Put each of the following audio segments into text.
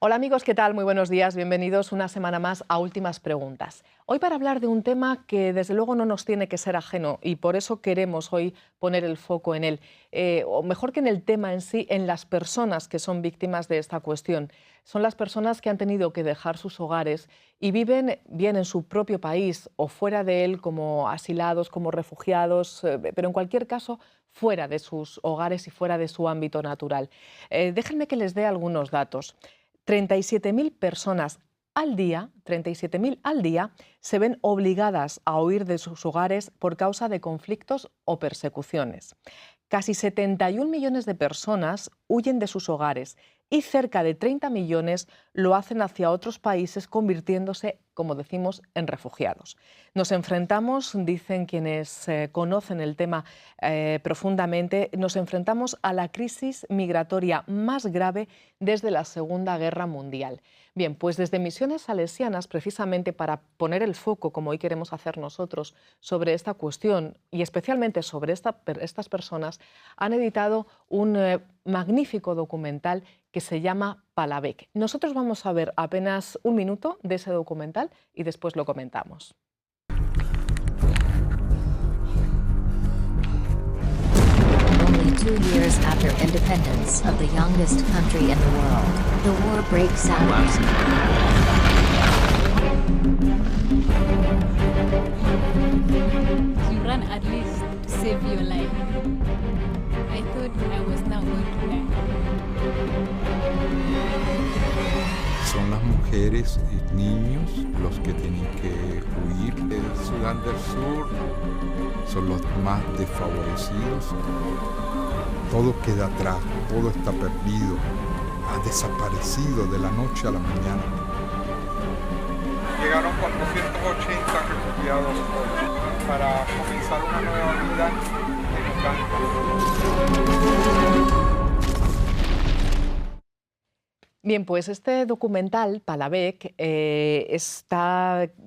Hola amigos, ¿qué tal? Muy buenos días, bienvenidos una semana más a Últimas Preguntas. Hoy para hablar de un tema que desde luego no nos tiene que ser ajeno y por eso queremos hoy poner el foco en él, o mejor que en el tema en sí, en las personas que son víctimas de esta cuestión. Son las personas que han tenido que dejar sus hogares y viven bien en su propio país o fuera de él como asilados, como refugiados, pero en cualquier caso fuera de sus hogares y fuera de su ámbito natural. Déjenme que les dé algunos datos. 37.000 personas al día, 37.000 al día, se ven obligadas a huir de sus hogares por causa de conflictos o persecuciones. Casi 71 millones de personas huyen de sus hogares y cerca de 30 millones lo hacen hacia otros países, convirtiéndose, como decimos, en refugiados. Nos enfrentamos, dicen quienes conocen el tema profundamente, nos enfrentamos a la crisis migratoria más grave desde la Segunda Guerra Mundial. Bien, pues desde Misiones Salesianas, precisamente para poner el foco, como hoy queremos hacer nosotros, sobre esta cuestión y especialmente sobre estas personas, han editado un magnífico documental que se llama Palavec. Nosotros vamos a ver apenas un minuto de ese documental y después lo comentamos. Only 2 years after independence of the youngest country in the world, the war breaks out. You run at least save your life. I thought I was now going to die. Son las mujeres y niños los que tienen que huir del Sudán del Sur, son los más desfavorecidos. Todo queda atrás, todo está perdido, ha desaparecido de la noche a la mañana. Llegaron 480 refugiados hoy para comenzar una nueva vida en Uganda. Bien, pues este documental, Palavec,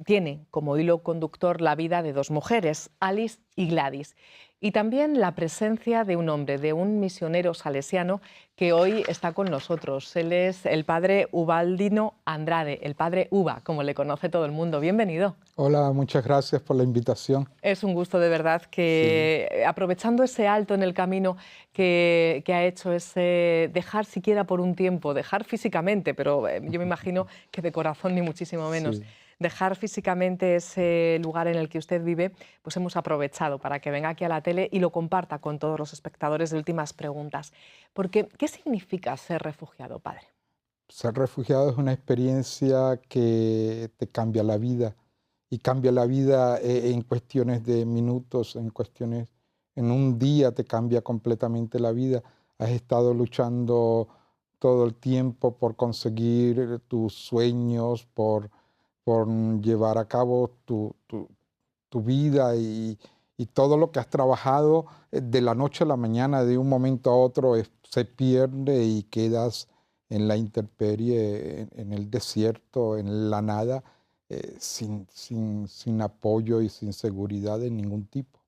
tiene como hilo conductor la vida de dos mujeres, Alice y Gladys, y también la presencia de un hombre, de un misionero salesiano que hoy está con nosotros. Él es el padre Ubaldino Andrade, el padre Uba, como le conoce todo el mundo. Bienvenido. Hola, muchas gracias por la invitación. Es un gusto de verdad que, sí, aprovechando ese alto en el camino que ha hecho, ese dejar siquiera por un tiempo, dejar físicamente, pero yo me imagino que de corazón ni muchísimo menos, sí, dejar físicamente ese lugar en el que usted vive, pues hemos aprovechado para que venga aquí a la tele y lo comparta con todos los espectadores de Últimas Preguntas. Porque, ¿qué significa ser refugiado, padre? Ser refugiado es una experiencia que te cambia la vida. Y cambia la vida en cuestiones de minutos, en un día te cambia completamente la vida. Has estado luchando todo el tiempo por conseguir tus sueños, por llevar a cabo tu vida y todo lo que has trabajado de la noche a la mañana, de un momento a otro, se pierde y quedas en la intemperie, en el desierto, en la nada. Sin apoyo y sin seguridad de ningún tipo.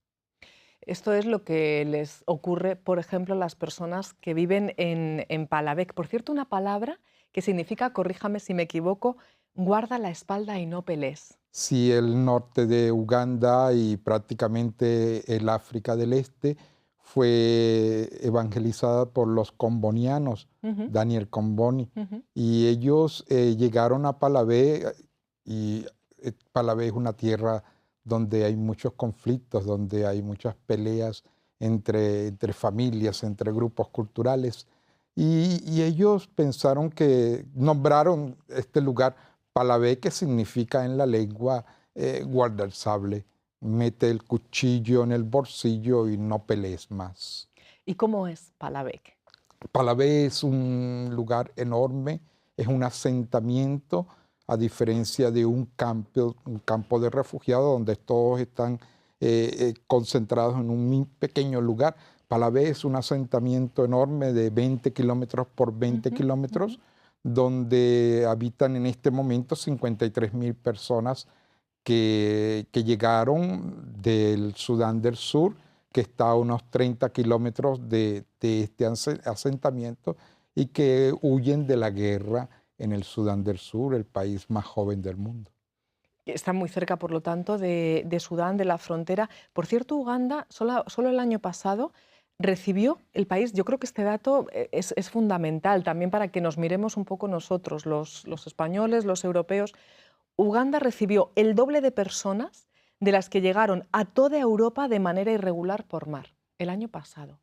Esto es lo que les ocurre, por ejemplo, a las personas que viven en Palavec. Por cierto, una palabra que significa, corríjame si me equivoco, guarda la espalda y no pelees. Sí, el norte de Uganda y prácticamente el África del Este fue evangelizada por los combonianos, Daniel Comboni, y ellos llegaron a Palavec. Y Palavec es una tierra donde hay muchos conflictos, donde hay muchas peleas entre familias, entre grupos culturales. Y ellos pensaron nombraron este lugar Palavec, que significa en la lengua guarda el sable, mete el cuchillo en el bolsillo y no pelees más. ¿Y cómo es Palavec? Palavec es un lugar enorme, es un asentamiento, a diferencia de un campo de refugiados donde todos están concentrados en un pequeño lugar. Palavec es un asentamiento enorme de 20 kilómetros por 20 kilómetros, donde habitan en este momento 53.000 personas que llegaron del Sudán del Sur, que está a unos 30 kilómetros de este asentamiento y que huyen de la guerra en el Sudán del Sur, el país más joven del mundo. Está muy cerca, por lo tanto, de Sudán, de la frontera. Por cierto, Uganda, solo el año pasado recibió el país, yo creo que este dato es fundamental también para que nos miremos un poco nosotros, los españoles, los europeos. Uganda recibió el doble de personas de las que llegaron a toda Europa de manera irregular por mar el año pasado.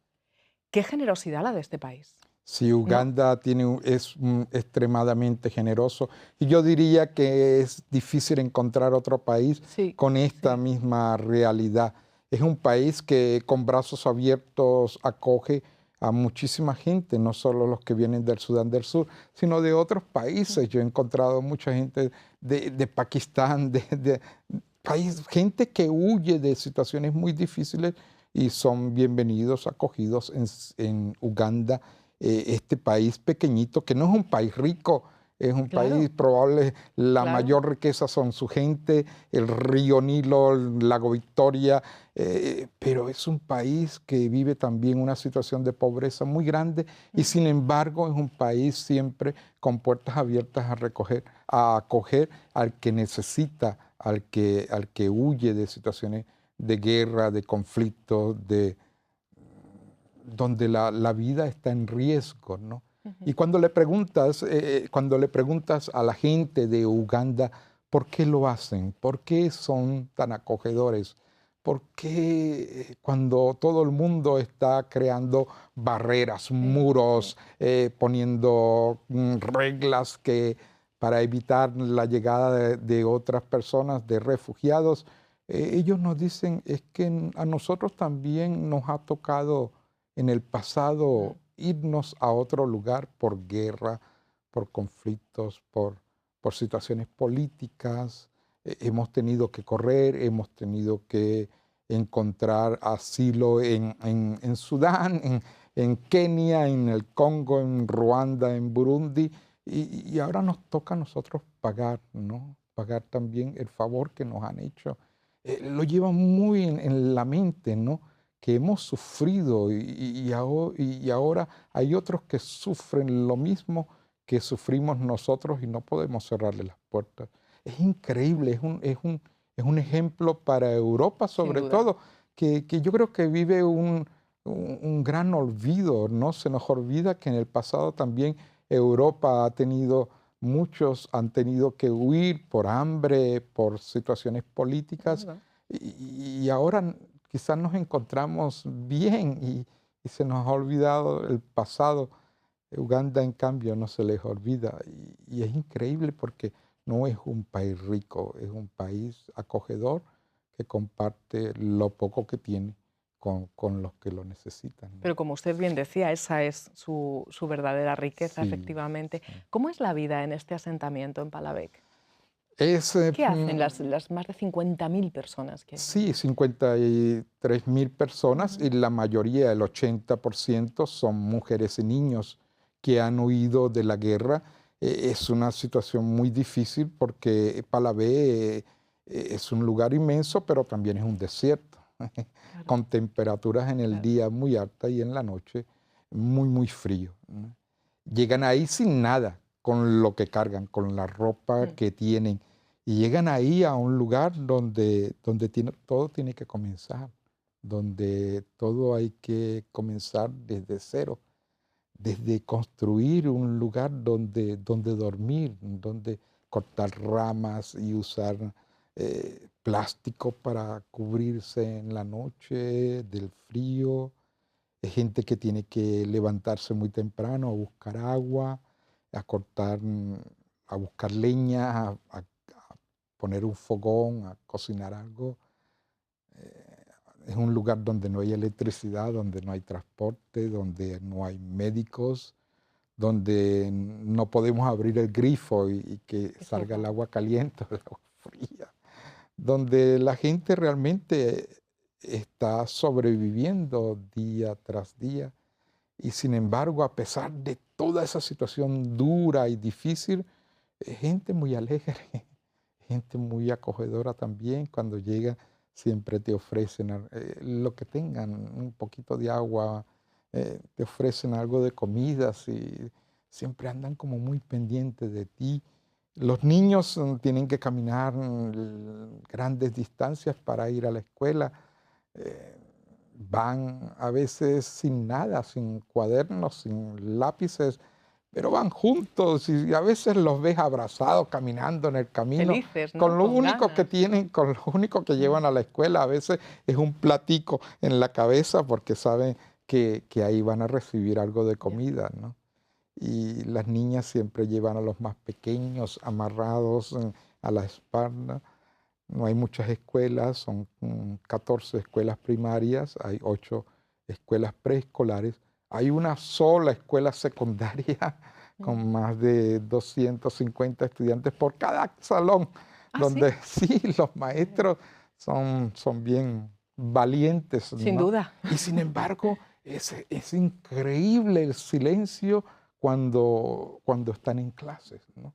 Qué generosidad la de este país. Sí, ¿No? Uganda es extremadamente generoso y yo diría que es difícil encontrar otro país Sí, con esta sí. misma realidad. Es un país que con brazos abiertos acoge a muchísima gente, no solo los que vienen del Sudán del Sur, sino de otros países. Yo he encontrado mucha gente de Pakistán, gente que huye de situaciones muy difíciles y son bienvenidos, acogidos en Uganda, este país pequeñito, que no es un país rico, es un Claro, país probable, la claro. mayor riqueza son su gente, el río Nilo, el lago Victoria, pero es un país que vive también una situación de pobreza muy grande y sin embargo es un país siempre con puertas abiertas a acoger al que necesita, al que huye de situaciones de guerra, de conflictos, donde la vida está en riesgo, ¿no? Y cuando le preguntas a la gente de Uganda por qué lo hacen, por qué son tan acogedores, por qué cuando todo el mundo está creando barreras, muros, poniendo reglas para evitar la llegada de otras personas, de refugiados, ellos nos dicen es que a nosotros también nos ha tocado en el pasado irnos a otro lugar por guerra, por conflictos, por situaciones políticas. Hemos tenido que correr, hemos tenido que encontrar asilo en Sudán, en Kenia, en el Congo, en Ruanda, en Burundi, y ahora nos toca a nosotros pagar, ¿no? Pagar también el favor que nos han hecho. Lo llevan muy en la mente, ¿no? Que hemos sufrido y ahora hay otros que sufren lo mismo que sufrimos nosotros y no podemos cerrarle las puertas. Es increíble, es un ejemplo para Europa Sin sobre duda. todo, que yo creo que vive un gran olvido, ¿no? Se nos olvida que en el pasado también Europa muchos han tenido que huir por hambre, por situaciones políticas, ¿Verdad? y ahora quizás nos encontramos bien y se nos ha olvidado el pasado. Uganda, en cambio, no se les olvida y es increíble porque no es un país rico, es un país acogedor que comparte lo poco que tiene con los que lo necesitan, ¿no? Pero como usted bien decía, esa es su verdadera riqueza, Sí, efectivamente. sí. ¿Cómo es la vida en este asentamiento en Palavec? Es, ¿Qué hacen las más de 50.000 personas que hay allí? sí, 53.000 personas y Ujú. la mayoría, el 80%, son mujeres y niños que han huido de la guerra. Es una situación muy difícil porque Palavé es un lugar inmenso, pero también es un desierto, Claro, con temperaturas en el claro. día muy altas y en la noche muy, muy frío, ¿no? Llegan ahí sin nada, con lo que cargan, con la ropa Mm. que tienen y llegan ahí a un lugar donde todo tiene que comenzar, donde todo hay que comenzar desde cero, desde construir un lugar donde dormir, donde cortar ramas y usar plástico para cubrirse en la noche del frío. Hay gente que tiene que levantarse muy temprano a buscar agua, a cortar, a buscar leña, a poner un fogón, a cocinar algo. Es un lugar donde no hay electricidad, donde no hay transporte, donde no hay médicos, donde no podemos abrir el grifo y que Es salga el horror. agua caliente o el agua fría, donde la gente realmente está sobreviviendo día tras día. Y sin embargo, a pesar de toda esa situación dura y difícil, gente muy alegre, gente muy acogedora también. Cuando llega, siempre te ofrecen lo que tengan, un poquito de agua, te ofrecen algo de comida. siempre andan como muy pendientes de ti. Los niños tienen que caminar grandes distancias para ir a la escuela. eh, Van a veces sin nada, sin cuadernos, sin lápices, pero van juntos y a veces los ves abrazados caminando en el camino, Felices, ¿no? con lo Con único que ganas. tienen, con lo único que llevan a la escuela. A veces es un platico en la cabeza porque saben que ahí van a recibir algo de Ya. comida, ¿no? Y las niñas siempre llevan a los más pequeños amarrados a la espalda. No hay muchas escuelas, son 14 escuelas primarias, hay 8 escuelas preescolares, hay una sola escuela secundaria Mm. con más de 250 estudiantes por cada salón, Ah, sí, donde sí, los maestros son bien valientes, sin ¿no? duda. Y sin embargo, es increíble el silencio cuando están en clases, ¿no?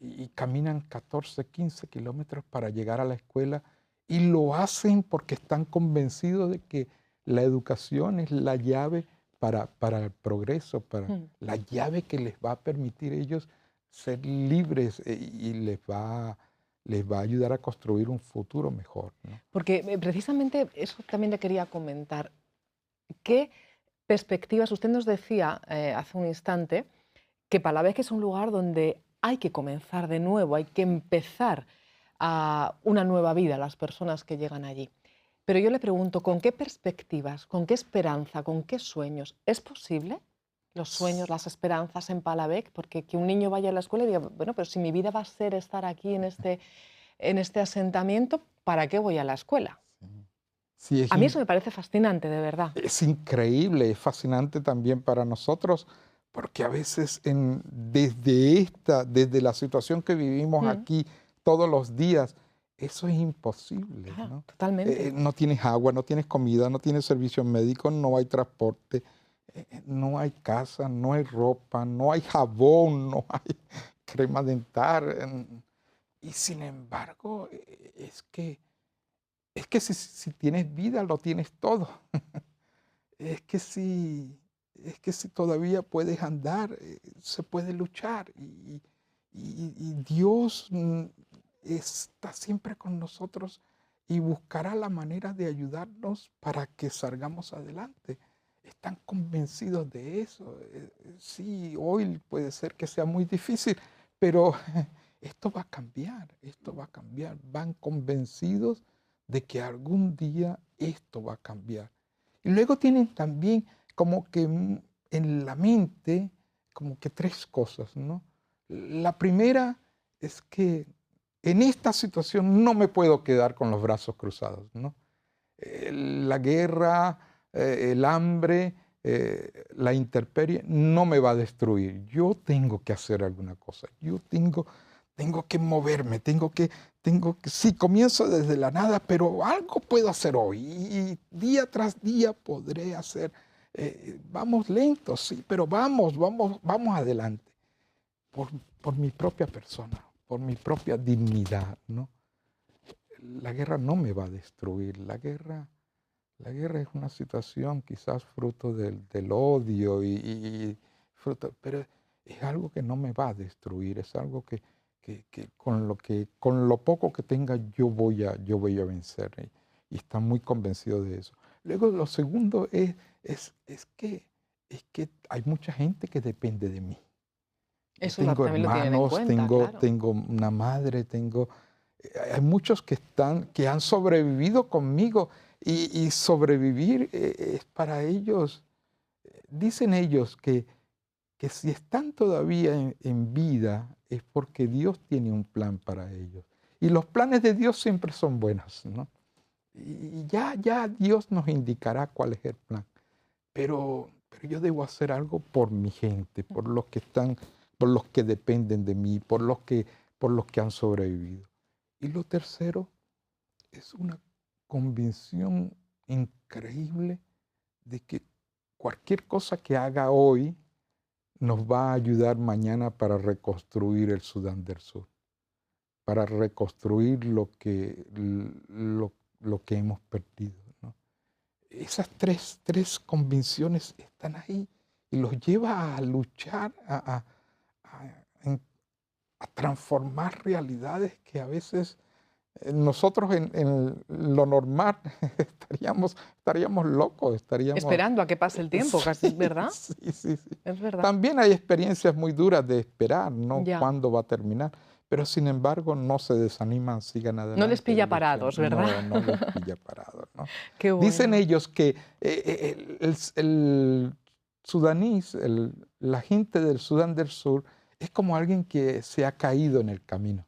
Y caminan 14, 15 kilómetros para llegar a la escuela y lo hacen porque están convencidos de que la educación es la llave para el progreso, para Mm. la llave que les va a permitir ellos ser libres y les va a ayudar a construir un futuro mejor, ¿no? Porque precisamente eso también le quería comentar. ¿Qué perspectivas? Usted nos decía hace un instante que Palavecino es un lugar donde hay que comenzar de nuevo, hay que empezar a una nueva vida a las personas que llegan allí. Pero yo le pregunto, ¿con qué perspectivas, con qué esperanza, con qué sueños? ¿Es posible los sueños, las esperanzas en Palavec? Porque que un niño vaya a la escuela y diga, bueno, pero si mi vida va a ser estar aquí en este asentamiento, ¿para qué voy a la escuela? Sí, A mí eso me parece fascinante, de verdad. es increíble, es fascinante también para nosotros, porque a veces desde la situación que vivimos Mm. aquí todos los días, eso es imposible, Ah, ¿no? totalmente. No tienes agua, no tienes comida, no tienes servicios médicos, no hay transporte, no hay casa, no hay ropa, no hay jabón, no hay crema dental. Y sin embargo, es que si tienes vida, lo tienes todo. Es que si todavía puedes andar, se puede luchar. Y Dios está siempre con nosotros y buscará la manera de ayudarnos para que salgamos adelante. Están convencidos de eso. Sí, hoy puede ser que sea muy difícil, pero esto va a cambiar, esto va a cambiar. Van convencidos de que algún día esto va a cambiar. Y luego tienen también como que en la mente como que 3 cosas, ¿no? La primera es que en esta situación no me puedo quedar con los brazos cruzados, ¿no? La guerra, el hambre, la intemperie no me va a destruir. Yo tengo que hacer alguna cosa. Yo tengo que moverme, sí, comienzo desde la nada, pero algo puedo hacer hoy y día tras día podré hacer. Vamos lentos, sí, pero vamos adelante por, por mi propia persona, por mi propia dignidad, ¿no? La guerra no me va a destruir, la guerra es una situación quizás fruto del odio pero es algo que no me va a destruir, es algo que con lo poco que tenga yo voy a vencer. Y está muy convencido de eso. Luego lo segundo es que hay mucha gente que depende de mí. Yo Eso tengo también lo tienen en hermanos, cuenta, claro. tengo una madre, hay muchos que han sobrevivido conmigo y sobrevivir es para ellos, dicen ellos que si están todavía en vida es porque Dios tiene un plan para ellos. Y los planes de Dios siempre son buenos, ¿no? Y ya Dios nos indicará cuál es el plan. Pero yo debo hacer algo por mi gente, por los que dependen de mí, por los que han sobrevivido. Y lo tercero es una convicción increíble de que cualquier cosa que haga hoy nos va a ayudar mañana para reconstruir el Sudán del Sur, para reconstruir lo que hemos perdido, ¿no? Esas tres convicciones están ahí los lleva a luchar, a transformar realidades que a veces nosotros en lo normal estaríamos locos, esperando a que pase el tiempo, casi, ¿verdad? Sí, sí, sí. Es verdad. También hay experiencias muy duras de esperar, ¿no? Ya. ¿Cuándo va a terminar? Pero sin embargo no se desaniman, sigan adelante. No les pilla luchando. parados, ¿verdad? No, no les pilla parados, ¿no? Qué bueno. Dicen ellos que el sudanís, la gente del Sudán del Sur, es como alguien que se ha caído en el camino.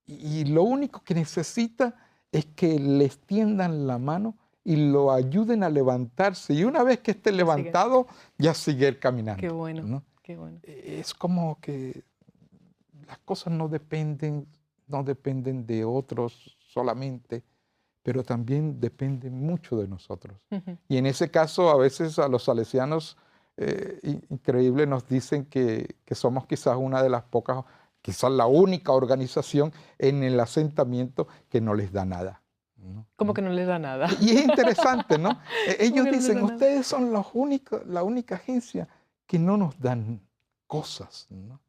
Y lo único que necesita es que le extiendan la mano y lo ayuden a levantarse. Y una vez que esté levantado, ya sigue caminando. Qué bueno, ¿no? qué bueno. Es como que las cosas no dependen de otros solamente, pero también dependen mucho de nosotros. Y en ese caso, a veces a los salesianos, increíble, nos dicen que somos quizás una de las pocas, quizás la única organización en el asentamiento que no les da nada, ¿no? ¿Cómo que no les da nada? Y es interesante, ¿no? Ellos no dicen, les da ustedes son la única agencia que no nos dan cosas, ¿no?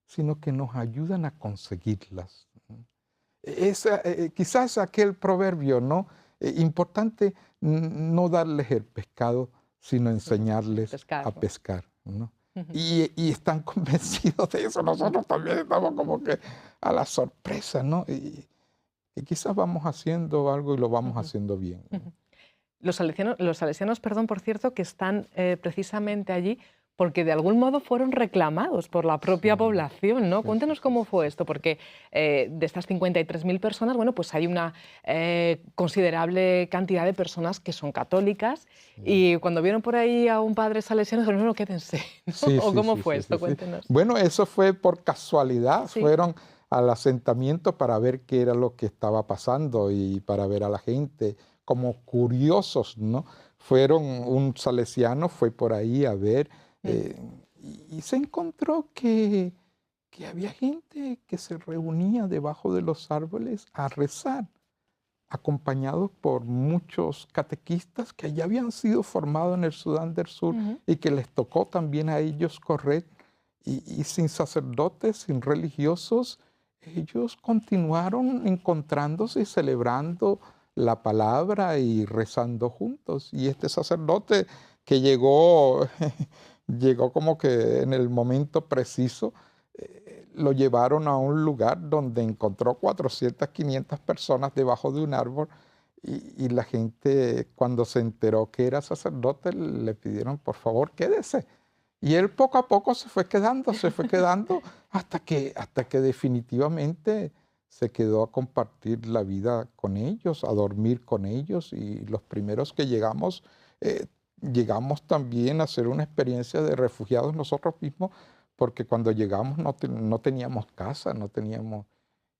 Sino que nos ayudan a conseguirlas, ¿no? Quizás aquel proverbio, ¿no? Importante no darles el pescado, sino enseñarles a pescar, ¿no? Y están convencidos de eso. Nosotros también estamos como que a la sorpresa, ¿no? Y quizás vamos haciendo algo y lo vamos haciendo bien, ¿no? Los salesianos, perdón, por cierto, que están precisamente allí porque de algún modo fueron reclamados por la propia población, ¿no? Cuéntenos cómo fue esto, porque de estas 53.000 personas, bueno, pues hay una considerable cantidad de personas que son católicas y cuando vieron por ahí a un padre salesiano dijeron, no, quédense, ¿no? ¿O cómo fue esto? Cuéntenos. Bueno, eso fue por casualidad, fueron al asentamiento para ver qué era lo que estaba pasando y para ver a la gente como curiosos, ¿no? Un salesiano fue por ahí a ver y se encontró que había gente que se reunía debajo de los árboles a rezar, acompañados por muchos catequistas que ya habían sido formados en el Sudán del Sur y que les tocó también a ellos correr. Y sin sacerdotes, sin religiosos, ellos continuaron encontrándose y celebrando la palabra y rezando juntos. Y este sacerdote que llegó como que en el momento preciso, lo llevaron a un lugar donde encontró 400, 500 personas debajo de un árbol y la gente, cuando se enteró que era sacerdote, le pidieron, por favor, quédese. Y él poco a poco se fue quedando hasta que definitivamente se quedó a compartir la vida con ellos, a dormir con ellos. Y los primeros que llegamos también a hacer una experiencia de refugiados nosotros mismos, porque cuando llegamos no teníamos casa,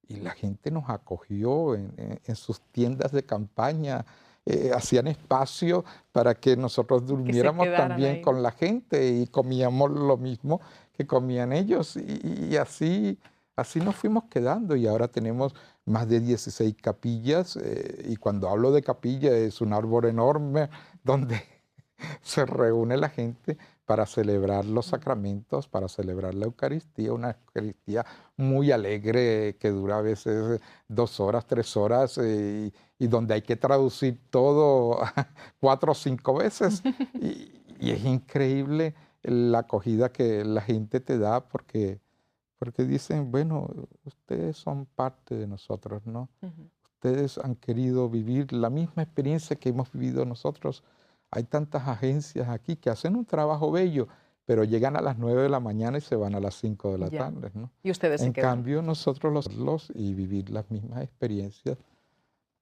y la gente nos acogió en sus tiendas de campaña, hacían espacio para que nosotros durmiéramos también ahí con la gente y comíamos lo mismo que comían ellos y así nos fuimos quedando y ahora tenemos más de 16 capillas y cuando hablo de capilla es un árbol enorme donde se reúne la gente para celebrar los sacramentos, para celebrar la Eucaristía, una Eucaristía muy alegre que dura a veces 2 horas, 3 horas y donde hay que traducir todo 4 o 5 veces. Y es increíble la acogida que la gente te da porque dicen, bueno, ustedes son parte de nosotros, ¿no? Ustedes han querido vivir la misma experiencia que hemos vivido nosotros. Hay tantas agencias aquí que hacen un trabajo bello, pero llegan a las 9 de la mañana y se van a las 5 de la tarde, ¿no? Y ustedes en cambio, nosotros y vivir las mismas experiencias,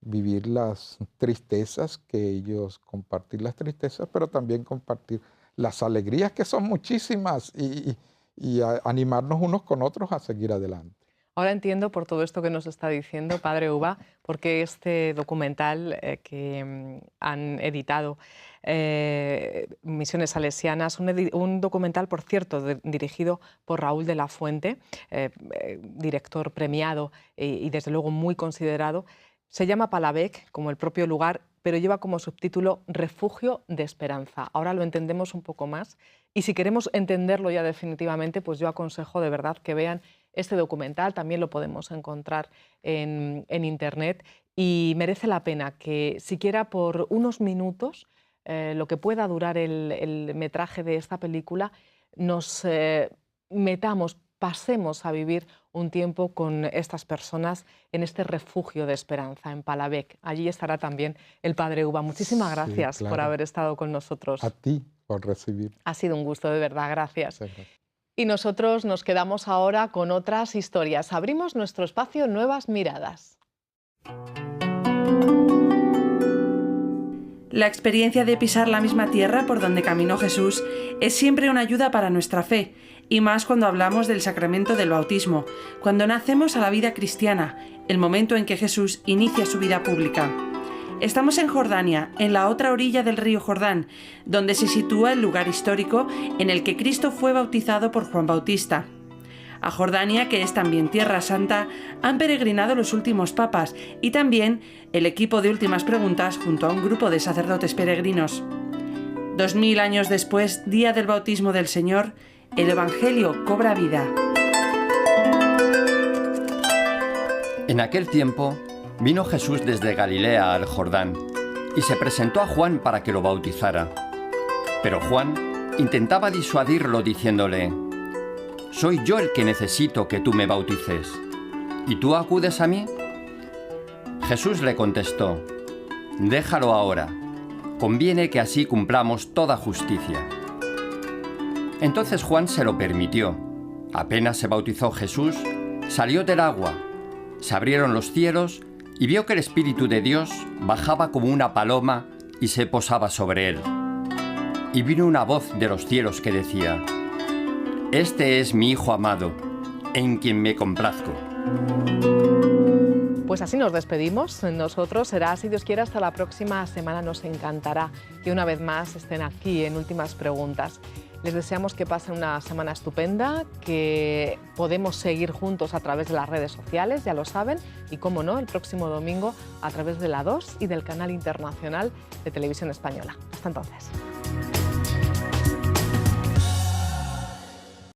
vivir las tristezas que ellos, compartir las tristezas, pero también compartir las alegrías, que son muchísimas, y animarnos unos con otros a seguir adelante. Ahora entiendo por todo esto que nos está diciendo, Padre Uba, porque este documental que han editado Misiones Salesianas, un documental, por cierto, dirigido por Raúl de la Fuente, director premiado y desde luego muy considerado, se llama Palabec, como el propio lugar, pero lleva como subtítulo Refugio de Esperanza. Ahora lo entendemos un poco más y si queremos entenderlo ya definitivamente, pues yo aconsejo de verdad que vean este documental. También lo podemos encontrar en internet y merece la pena que siquiera por unos minutos, lo que pueda durar el metraje de esta película, nos metamos, pasemos a vivir un tiempo con estas personas en este refugio de esperanza en Palavec. Allí estará también el Padre Uva. Muchísimas gracias, sí, claro, por haber estado con nosotros. A ti por recibir. Ha sido un gusto, de verdad, gracias. Sí, gracias. Y nosotros nos quedamos ahora con otras historias. Abrimos nuestro espacio Nuevas Miradas. La experiencia de pisar la misma tierra por donde caminó Jesús es siempre una ayuda para nuestra fe, y más cuando hablamos del sacramento del bautismo, cuando nacemos a la vida cristiana, el momento en que Jesús inicia su vida pública. Estamos en Jordania, en la otra orilla del río Jordán, donde se sitúa el lugar histórico en el que Cristo fue bautizado por Juan Bautista. A Jordania, que es también Tierra Santa, han peregrinado los últimos papas y también el equipo de Últimas Preguntas junto a un grupo de sacerdotes peregrinos. 2000 años después, día del bautismo del Señor, el Evangelio cobra vida. En aquel tiempo, vino Jesús desde Galilea al Jordán y se presentó a Juan para que lo bautizara. Pero Juan intentaba disuadirlo diciéndole: «Soy yo el que necesito que tú me bautices, ¿y tú acudes a mí?». Jesús le contestó: «Déjalo ahora, conviene que así cumplamos toda justicia». Entonces Juan se lo permitió. Apenas se bautizó Jesús, salió del agua, se abrieron los cielos y vio que el Espíritu de Dios bajaba como una paloma y se posaba sobre él. Y vino una voz de los cielos que decía: «Este es mi Hijo amado, en quien me complazco». Pues así nos despedimos. Nosotros será, si Dios quiere, hasta la próxima semana. Nos encantará que una vez más estén aquí en Últimas Preguntas. Les deseamos que pasen una semana estupenda, que podemos seguir juntos a través de las redes sociales, ya lo saben, y cómo no, el próximo domingo a través de La 2 y del canal internacional de Televisión Española. Hasta entonces.